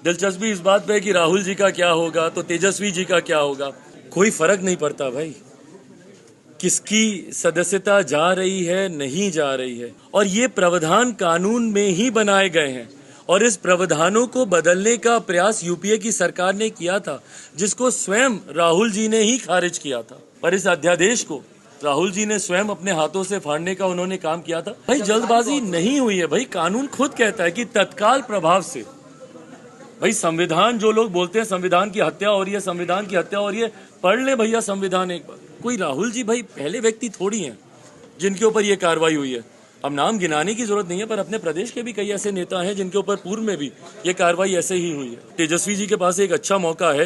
दिलचस्पी इस बात पे है कि राहुल जी का क्या होगा तो तेजस्वी जी का क्या होगा। कोई फर्क नहीं पड़ता भाई, किसकी सदस्यता जा रही है नहीं जा रही है। और ये प्रावधान कानून में ही बनाए गए हैं और इस प्रावधानों को बदलने का प्रयास यूपीए की सरकार ने किया था, जिसको स्वयं राहुल जी ने ही खारिज किया था। पर इस अध्यादेश को राहुल जी ने स्वयं अपने हाथों से फाड़ने का उन्होंने काम किया था। भाई जल्दबाजी नहीं हुई है भाई, कानून खुद कहता है कि तत्काल प्रभाव से। भाई संविधान, जो लोग बोलते हैं संविधान की हत्या हो रही है, संविधान की हत्या हो रही है, पढ़ ले भैया संविधान एक बार। कोई राहुल जी भाई पहले व्यक्ति थोड़ी हैं जिनके ऊपर ये कार्रवाई हुई है। अब नाम गिनाने की जरूरत नहीं है, पर अपने प्रदेश के भी कई ऐसे नेता हैं जिनके ऊपर पूर्व में भी ये कार्रवाई ऐसे ही हुई है। तेजस्वी जी के पास एक अच्छा मौका है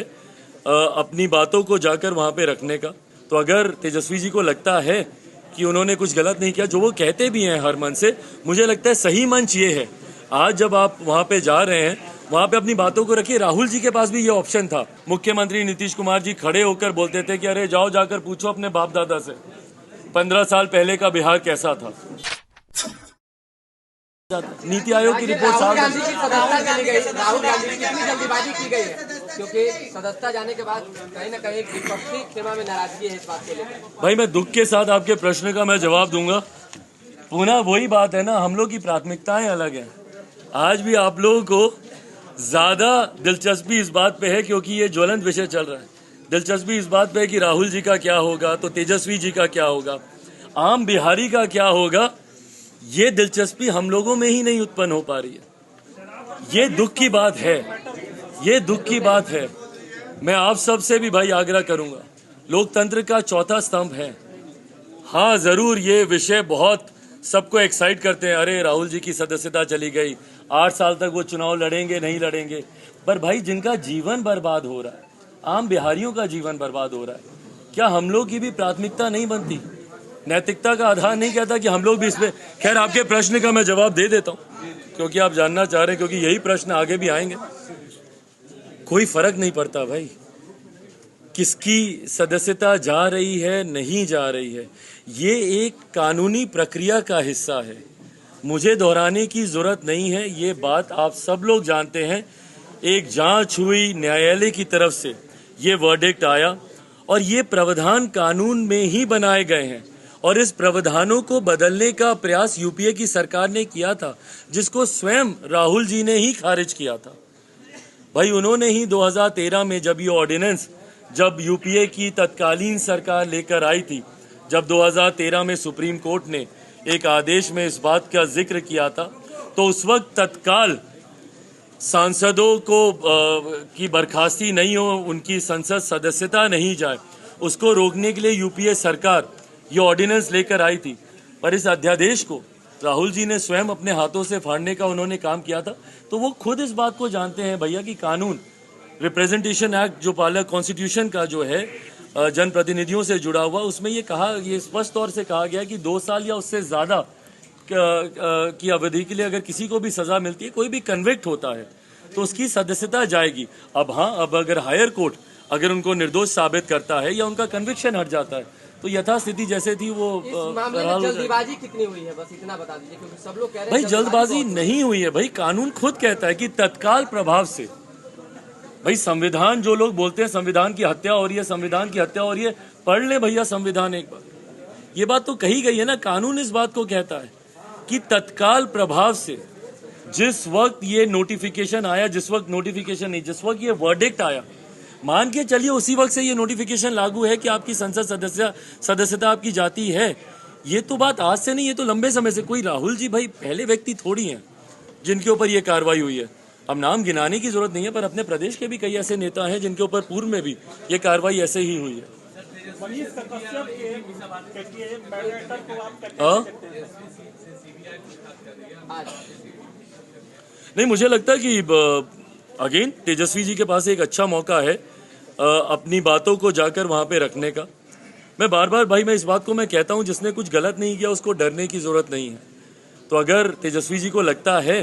अपनी बातों को जाकर वहां पे रखने का। तो अगर तेजस्वी जी को लगता है कि उन्होंने कुछ गलत नहीं किया, जो वो कहते भी हैं हर मन से, मुझे लगता है सही मंच ये है। आज जब आप वहां पे जा रहे हैं, वहां पे अपनी बातों को रखिए। राहुल जी के पास भी ये ऑप्शन था। मुख्यमंत्री नीतीश कुमार जी खड़े होकर बोलते थे कि अरे जाओ जाकर पूछो अपने बाप दादा से 15 साल पहले का बिहार कैसा था। नीति आयोग की रिपोर्ट राहुल गांधी की सदस्यता चली गई, राहुल गांधी की कितनी जल्दीबाजी की गई है, क्योंकि सदस्यता जाने के बाद कहीं न कहीं विपक्षी खेमा में नाराजगी है इस बात को लेकर। भाई मैं दुख के साथ आपके प्रश्न का मैं जवाब दूंगा। पुनः वही बात है ना, हम लोग की प्राथमिकताएं अलग हैं। आज भी आप लोगों को ज्यादा दिलचस्पी इस बात पे है क्योंकि ये ज्वलंत विषय चल रहा है। दिलचस्पी इस बात पे है कि राहुल जी का क्या होगा तो तेजस्वी जी का क्या होगा, आम बिहारी का क्या होगा। ये दिलचस्पी हम लोगों में ही नहीं उत्पन्न हो पा रही है। ये दुख की बात है, ये दुख की बात है। मैं आप सब से भी भाई आग्रह करूंगा, लोकतंत्र का चौथा स्तंभ है। हाँ जरूर ये विषय बहुत सबको एक्साइट करते हैं, अरे राहुल जी की सदस्यता चली गई, 8 साल तक वो चुनाव लड़ेंगे नहीं लड़ेंगे। पर भाई जिनका जीवन बर्बाद हो रहा है, आम बिहारियों का जीवन बर्बाद हो रहा है, क्या हम लोग की भी प्राथमिकता नहीं बनती? नैतिकता का आधार नहीं कहता कि हम लोग भी इसमें। खैर आपके प्रश्न का मैं जवाब दे देता हूं क्योंकि आप जानना चाह रहे हैं, क्योंकि यही प्रश्न आगे भी आएंगे। कोई फर्क नहीं पड़ता भाई, किसकी सदस्यता जा रही है नहीं जा रही है। ये एक कानूनी प्रक्रिया का हिस्सा है, मुझे दोहराने की जरूरत नहीं है। ये बात आप सब लोग जानते हैं। एक जांच हुई, न्यायालय की तरफ से ये वर्डिक्ट आया और ये प्रावधान कानून में ही बनाए गए हैं और इस प्रावधानों को बदलने का प्रयास यूपीए की सरकार ने किया था, जिसको स्वयं राहुल जी ने ही खारिज किया था। भाई उन्होंने ही 2013 में जब ये ऑर्डिनेंस, जब यूपीए की तत्कालीन सरकार लेकर आई थी, जब 2013 में सुप्रीम कोर्ट ने एक आदेश में इस बात का जिक्र किया था, तो उस वक्त तत्काल सांसदों को की बर्खास्ती नहीं हो, उनकी संसद सदस्यता नहीं जाए, उसको रोकने के लिए यूपीए सरकार ये ऑर्डिनेंस लेकर आई थी। पर इस अध्यादेश को राहुल जी ने स्वयं अपने हाथों से फाड़ने का उन्होंने काम किया था। तो वो खुद इस बात को जानते हैं भैया कि कानून, रिप्रेजेंटेशन एक्ट जो पार्लियामेंट कॉन्स्टिट्यूशन का जो है जनप्रतिनिधियों से जुड़ा हुआ, उसमें ये स्पष्ट तौर से कहा गया कि 2 साल या उससे ज्यादा की अवधि के लिए अगर किसी को भी सजा मिलती है, कोई भी कन्विक्ट होता है, तो उसकी सदस्यता जाएगी। अब हाँ, अब अगर हायर कोर्ट अगर उनको निर्दोष साबित करता है या उनका कन्विक्शन हट जाता है, तो यथास्थिति जैसे थी वो। इस मामले में जल्दीबाजी कितनी हुई है, बस इतना बता दीजिए, क्योंकि सब लोग कह रहे हैं भाई जल्दबाजी नहीं हुई है भाई, कानून खुद कहता है कि तत्काल प्रभाव से। भाई संविधान, जो लोग बोलते हैं संविधान की हत्या हो रही है, संविधान की हत्या हो रही है, पढ़ ले भैया संविधान एक बार। ये बात तो कही गई है ना, कानून इस बात को कहता है कि तत्काल प्रभाव से। जिस वक्त ये नोटिफिकेशन आया, जिस वक्त नोटिफिकेशन नहीं, जिस वक्त ये वर्डिक्ट आया, मान के चलिए उसी वक्त से ये नोटिफिकेशन लागू है कि आपकी संसद सदस्यता आपकी जाती है। ये तो बात आज से नहीं, ये तो लंबे समय से। कोई राहुल जी भाई पहले व्यक्ति थोड़ी हैं जिनके ऊपर ये कार्रवाई हुई है। अब नाम गिनाने की जरूरत नहीं है, पर अपने प्रदेश के भी कई ऐसे नेता हैं जिनके ऊपर पूर्व में भी ये कार्रवाई ऐसे ही हुई है। नहीं, मुझे लगता है कि अगेन तेजस्वी जी के पास एक अच्छा मौका है अपनी बातों को जाकर वहां पे रखने का। मैं बार बार भाई मैं इस बात को मैं कहता हूं, जिसने कुछ गलत नहीं किया उसको डरने की जरूरत नहीं है। तो अगर तेजस्वी जी को लगता है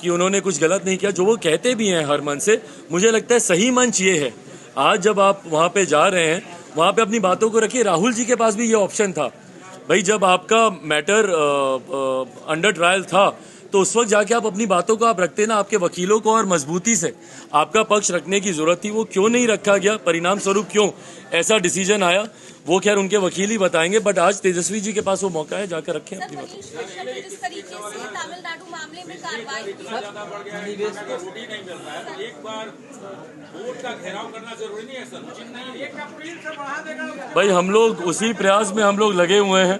कि उन्होंने कुछ गलत नहीं किया, जो वो कहते भी हैं हर मन से, मुझे लगता है सही मंच ये है। आज जब आप वहां पे जा रहे हैं, वहां पे अपनी बातों को रखिए। राहुल जी के पास भी ये ऑप्शन था। भाई जब आपका मैटर अंडर ट्रायल था, तो उस वक्त जाके आप अपनी बातों को आप रखते ना, आपके वकीलों को और मजबूती से आपका पक्ष रखने की जरूरत थी, वो क्यों नहीं रखा गया, परिणाम स्वरूप क्यों ऐसा डिसीजन आया, वो खैर उनके वकील ही बताएंगे। बट आज तेजस्वी जी के पास वो मौका है, जाकर रखें अपनी बात। जिस तरीके से तमिलनाडु मामले में कार्रवाई भाई हम लोग उसी प्रयास में हम लोग लगे हुए हैं।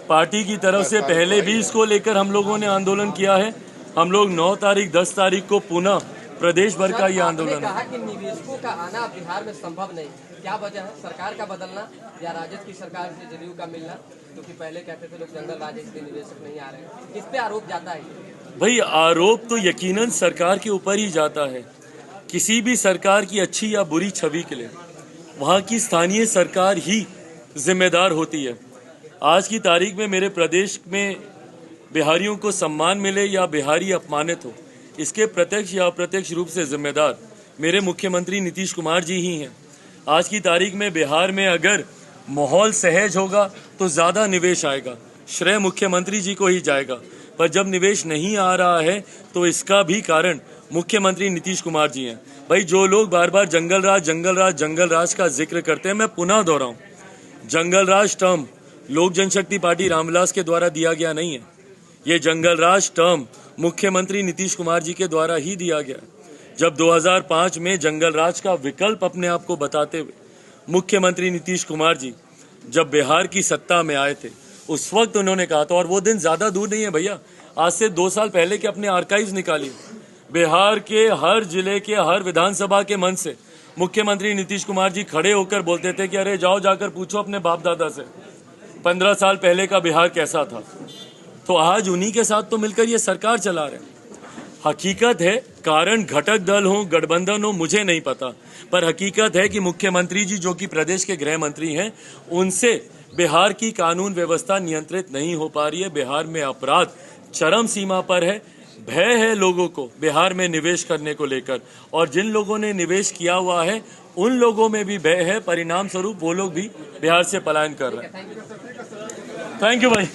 पार्टी की तरफ से पहले भी इसको लेकर हम लोगों ने आंदोलन किया है। हम लोग 9 तारीख 10 तारीख को पुनः प्रदेश भर का ये आंदोलन कहा कि निवेशकों का आना बिहार में संभव नहीं, क्या वजह है? सरकार का बदलना या राजद की सरकार से जदयू का मिलना? क्योंकि पहले कहते थे लोग जंगल राज इसलिए निवेशक नहीं आ रहे, किस पे आरोप जाता है? भाई आरोप तो यकीनन सरकार के ऊपर ही जाता है। किसी भी सरकार की अच्छी या बुरी छवि के लिए वहाँ की स्थानीय सरकार ही जिम्मेदार होती है। आज की तारीख में मेरे प्रदेश में बिहारियों को सम्मान मिले या बिहारी अपमानित हो, इसके प्रत्यक्ष या अप्रत्यक्ष रूप से जिम्मेदार मेरे मुख्यमंत्री नीतीश कुमार जी ही हैं। आज की तारीख में बिहार में अगर माहौल सहज होगा तो ज़्यादा निवेश आएगा, श्रेय मुख्यमंत्री जी को ही जाएगा। पर जब निवेश नहीं आ रहा है तो इसका भी कारण मुख्यमंत्री नीतीश कुमार जी हैं। भाई जो लोग बार बार जंगल राज का जिक्र करते हैं, मैं पुनः दोहराऊं, जंगल राज टर्म लोक जनशक्ति पार्टी रामविलास के द्वारा दिया गया नहीं है। ये जंगल राज टर्म मुख्यमंत्री नीतीश कुमार जी के द्वारा ही दिया गया। जब 2005 में जंगल राज का विकल्प अपने आप को बताते हुए मुख्यमंत्री नीतीश कुमार जी जब बिहार की सत्ता में आए थे, उस वक्त उन्होंने कहा था, और वो दिन ज्यादा दूर नहीं है भैया, आज से 2 साल पहले के अपने आर्काइव्स निकालिए। बिहार के हर जिले के हर विधानसभा के मंच से मुख्यमंत्री नीतीश कुमार जी खड़े होकर बोलते थे कि अरे जाओ जाकर पूछो अपने बाप दादा से 15 साल पहले का बिहार कैसा था। तो आज उन्हीं के साथ तो मिलकर ये सरकार चला रहे हैं। हकीकत है कारण घटक दल हो, गठबंधन हो, मुझे नहीं पता, पर हकीकत है कि मुख्यमंत्री जी जो कि प्रदेश के गृह मंत्री हैं, उनसे बिहार की कानून व्यवस्था नियंत्रित नहीं हो पा रही है। बिहार में अपराध चरम सीमा पर है। भय है लोगों को बिहार में निवेश करने को लेकर, और जिन लोगों ने निवेश किया हुआ है उन लोगों में भी भय है। परिणाम स्वरूप वो लोग भी बिहार से पलायन कर रहे हैं। थैंक यू भाई।